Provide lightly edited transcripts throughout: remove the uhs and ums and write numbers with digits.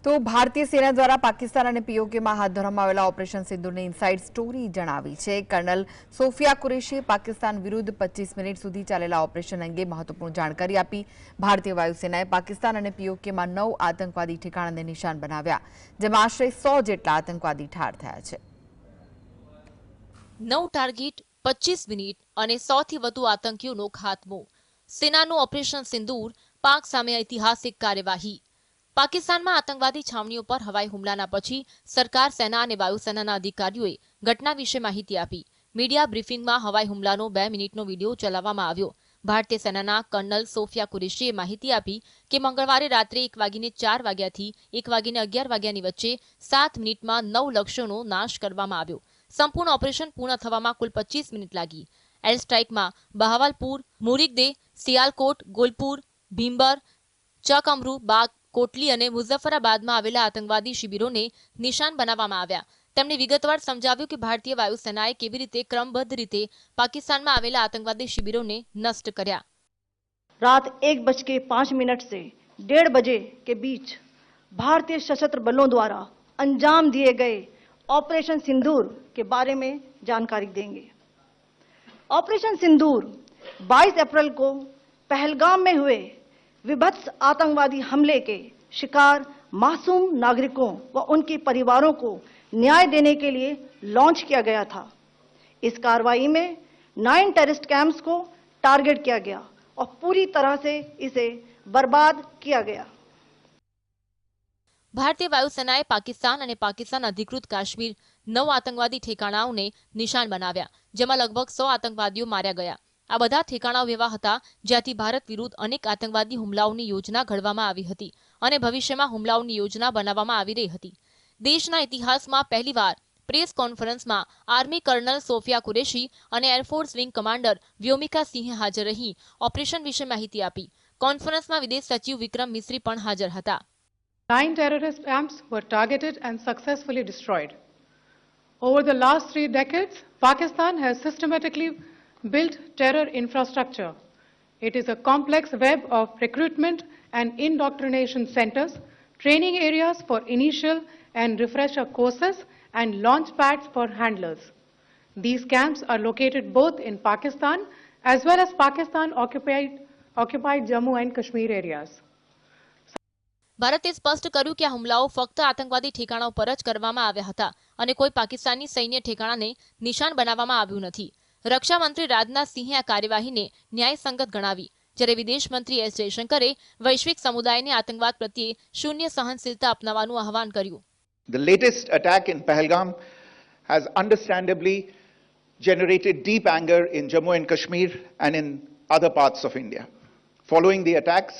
તો ભારતીય સેના દ્વારા પાકિસ્તાન અને પીઓકેમાં હાથ ધરવામાં આવેલા ઓપરેશન સિંદૂરની ઇનસાઇડ સ્ટોરી જણાવી છે। કર્નલ સોફિયા કુરેશીએ પાકિસ્તાન વિરુદ્ધ 25 મિનિટ સુધી ચાલેલા ઓપરેશન અંગે મહત્વપૂર્ણ જાણકારી આપી। ભારતીય વાયુસેનાએ પાકિસ્તાન અને પીઓકેમાં 9 આતંકવાદી ઠેકાણાને નિશાન બનાવ્યા, જેમાં આશરે 100 જેટલા આતંકવાદી ઠાર થયા છે। 9 ટાર્ગેટ, 25 મિનિટ અને 100 થી વધુ આતંકીઓનો ખાત્મો। સેનાનું ઓપરેશન સિંદૂર, પાક સામે ઐતિહાસિક કાર્યવાહી। પાકિસ્તાનમાં આતંકવાદી છાવણીઓ પર હવાઈ હુમલાના પછી સરકાર, સેના અને વાયુસેનાના અધિકારીઓએ ઘટના વિશે માહિતી આપી। મીડિયા બ્રીફિંગમાં હવાઈ હુમલાનો 2 મિનિટનો વિડીયો ચલાવવામાં આવ્યો। ભારતીય સેનાના કર્નલ સોફિયા કુરેશીએ માહિતી આપી કે મંગળવારે રાત્રે 1:04 વાગ્યાથી 1:11 વાગ્યાની વચ્ચે 7 મિનિટમાં 9 લક્ષ્યોનો નાશ કરવામાં આવ્યો। સંપૂર્ણ ઓપરેશન પૂર્ણ થવામાં કુલ 25 મિનિટ લાગી। એર સ્ટ્રાઇકમાં બહાવલપુર, મુરીગદે, સિયાલકોટ, ગુલપુર, ભીમબર, ચકઅમરુ, બાગ, કોટલી અને મુઝફ્ફરાબાદમાં આવેલા આતંકવાદી શિબિરોને નિશાન બનાવવામાં આવ્યા। તેમણે વિગતવાર સમજાવ્યું કે ભારતીય વાયુસેનાએ કેવી રીતે ક્રમબદ્ધ રીતે પાકિસ્તાનમાં આવેલા આતંકવાદી શિબિરોને નષ્ટ કર્યા। रात 1:05 से 1:30 बजे के बीच भारतीय सशस्त्र बलों द्वारा अंजाम दिए गए ऑपरेशन सिंदूर के बारे में जानकारी देंगे। ऑपरेशन सिंदूर 22 अप्रैल को पहलगाम में हुए विभत्स आतंकवादी हमले के शिकार मासूम नागरिकों व उनके परिवारों को न्याय देने के लिए लॉन्च किया गया था। इस कार्रवाई में 9 टेररिस्ट कैंप्स को टारगेट किया गया और पूरी तरह से इसे बर्बाद किया गया। ભારતીય વાયુસેનાએ પાકિસ્તાન અને પાકિસ્તાન અધિકૃત કાશ્મીર 9 આતંકવાદી ઠેકાણાઓને નિશાન બનાવ્યા, જેમાં લગભગ 100 આતંકવાદીઓ માર્યા ગયા। આ બધા ઠેકાણાઓ એવા હતા જ્યાંથી ભારત વિરુદ્ધ અનેક આતંકવાદી હુમલાઓની યોજના ઘડવામાં આવી હતી અને ભવિષ્યમાં હુમલાઓની યોજના બનાવવામાં આવી રહી હતી। દેશના ઇતિહાસમાં પહેલીવાર પ્રેસ કોન્ફરન્સમાં આર્મી કર્નલ સોફિયા કુરેશી અને એરફોર્સ વિંગ કમાન્ડર વ્યોમિકા સિંહે હાજર રહી ઓપરેશન વિશે માહિતી આપી। કોન્ફરન્સમાં વિદેશ સચિવ વિક્રમ મિસ્રી પણ હાજર હતા। 9 terrorist camps were targeted and successfully destroyed. Over the last 3 decades, Pakistan has systematically built terror infrastructure. It is a complex web of recruitment and indoctrination centers, training areas for initial and refresher courses, and launch pads for handlers. These camps are located both in Pakistan as well as Pakistan occupied Jammu and Kashmir areas. ભારતે સ્પષ્ટ કર્યું કે આ હુમલાઓ ફક્ત આતંકવાદી ઠેકાણાઓ પર જ કરવામાં આવ્યા હતા અને કોઈ પાકિસ્તાની સૈન્ય ઠેકાણાને નિશાન બનાવવામાં આવ્યું નથી। રક્ષા મંત્રી રાજનાથ સિંહે આ કાર્યવાહીને ન્યાયસંગત ગણાવી, જ્યારે વિદેશ મંત્રી એસ જયશંકરે વૈશ્વિક સમુદાયને આતંકવાદ પ્રત્યે શૂન્ય સહનશીલતા અપનાવવાનું આહવાન કર્યું। The latest attack in Pahalgam has understandably generated deep anger in Jammu and Kashmir and in other parts of India. Following the attacks,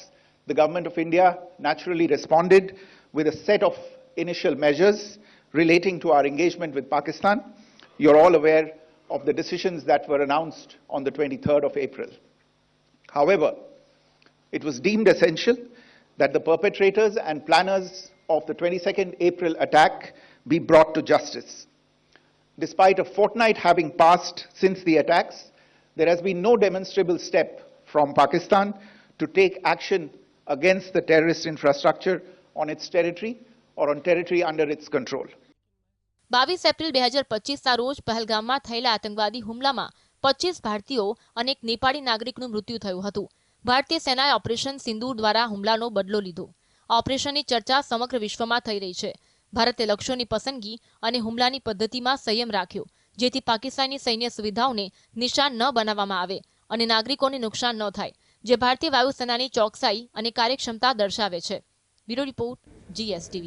the government of India naturally responded with a set of initial measures relating to our engagement with Pakistan. You're all aware of the decisions that were announced on the 23rd of April. However, it was deemed essential that the perpetrators and planners of the 22nd April attack be brought to justice. Despite a fortnight having passed since the attacks, there has been no demonstrable step from Pakistan to take action against the terrorist infrastructure on its territory or on territory under its control. 22 April 2025ના રોજ પહેલગામમાં થયેલા આતંકવાદી હુમલામાં 25 ભારતીયો અને એક નેપાળી નાગરિકનું મૃત્યુ થયું હતું। ભારતીય સેનાએ ઓપરેશન સિંદૂર દ્વારા હુમલાનો બદલો લીધો। આ ઓપરેશનની ચર્ચા સમગ્ર વિશ્વમાં થઈ રહી છે। ભારતે લક્ષ્યોની પસંદગી અને હુમલાની પદ્ધતિમાં સંયમ રાખ્યો, જેથી પાકિસ્તાની સૈન્ય સુવિધાઓને નિશાન ન બનાવવામાં આવે અને નાગરિકોને નુકસાન ન થાય, જે ભારતીય વાયુસેનાની ચોકસાઈ અને કાર્યક્ષમતા દર્શાવે છે। Bureau report, GSTV।